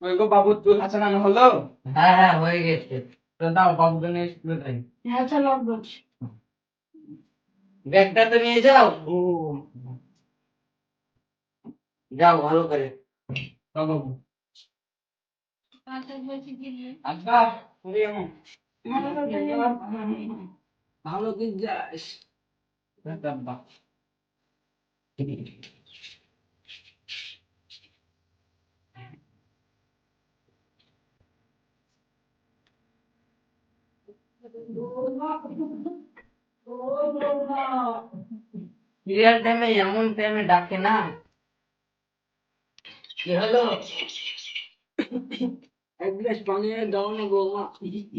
ওই গো বাবু চুল হাসানো হলো? হ্যাঁ হ্যাঁ হয়ে গেছে। তো দাও বাবুকে নিয়ে স্কুলে যাই। হ্যাঁ চলো বলছি। ব্যাগটা তো নিয়ে যাও। ও যাও ভালো করে। দাও বাবু। আব্বা তুমি এমন ভালো করে যাস। আব্বা সিরিয়াল টাইমে এমন টাইমে ডাকে না। কি হলো? এক গ্লাস পানি দাও না বৌমা।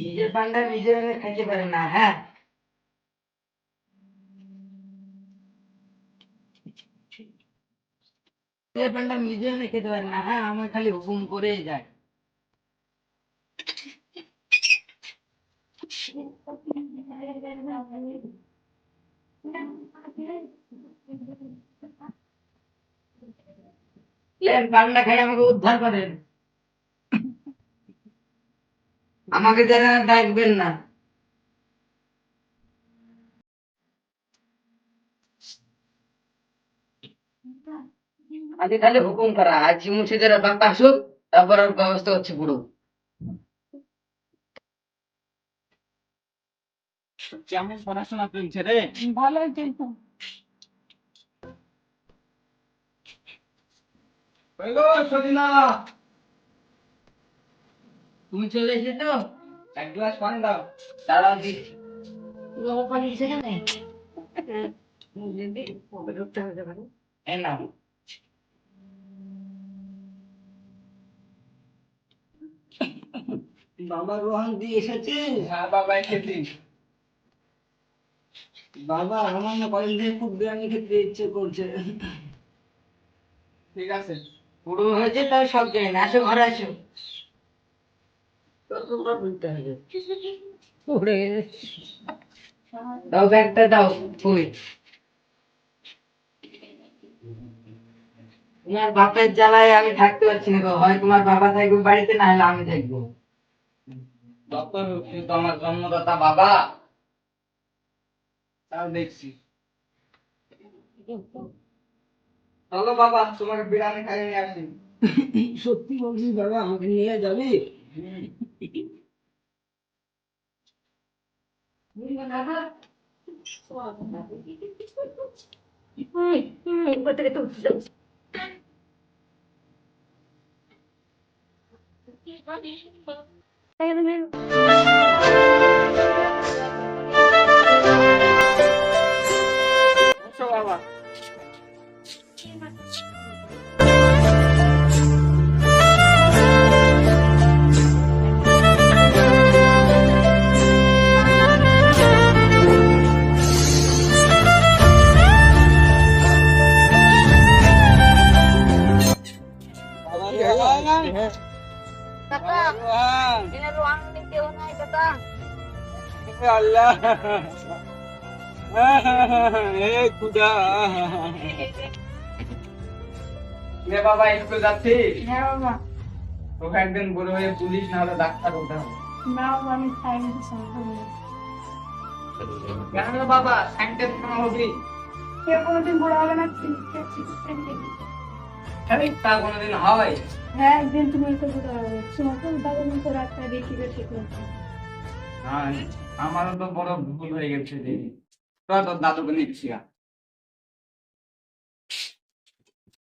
নিজের পানটা নিজে এনে খাইতে পারে না। হ্যাঁ নিজের পানটা নিজে এনে খেতে পারে না। হ্যাঁ আমার খালি হুকুম করেই যায়। লেন পান্ডা খাই আমাকে উদ্ধার করেন। আমাকে যারা ডাকবেন না। আজকে খালি হুকুম করা। আজ মুর্শিদের বাপ্পা আসুক, তারপর আর ব্যবস্থা হচ্ছে পুরো। কেমন পড়াশোনা চলছে রে? ভালোই চলছে। ওই গো সজিনা, তুমি চলে এসেছো? এক গ্লাস পানি দাও। দাঁড়াও দিচ্ছি। বাবা পানি সেখানে এই নাও। বাবা রোহন দিয়ে এসেছে। হ্যাঁ বাবা এসেছি। বাবা আমার না কলেজ থেকে খুব বিরিয়ানি খেতে ইচ্ছে করছে। ঠিক আছে। পুরো হয়েছে তাও সব জানি না। আসো ঘরে আসো। তোমরা বলতে হবে। উড়ে গেছে। দাও ব্যাগটা দাও। ফুই তোমার বাপের জ্বালায় আমি থাকতে পারছি না গো। হয় তোমার বাবা থাকবে বাড়িতে, না হলে আমি থাকবো। যত তুই তো আমার জন্মদাতা বাবা, তাও দেখছি। চলো বাবা তোমাকে বিরিয়ানি খাইয়ে নিয়ে আসি। সত্যি বলছিস বাবা, আমাকে নিয়ে যাবি? বসো বাবা। কাকা এনে রোয়াং কেউ নাই কাকা। আল্লাহ হে খুদা। রে বাবা স্কুল যাচ্ছিস? হ্যাঁ বাবা। তোকে একদিন বড় হয়ে পুলিশ না হলে ডাক্তার হতে হবে। না বাবা আমি খাইনি সময়। কেন রে বাবা সাইন্টিস্ট কেন হবি? কেউ কোনোদিন বড় হবে না। তা কোনোদিন হয়? হ্যাঁ একদিন তুমি তো বড় হবে। তোমাকে উদাহরণ করে একটা দেখি যে ঠিক আছে। হ্যাঁ আমারও তো বড় ভুল হয়ে গেছে রে। তো তোর দাদুকে নিচ্ছি।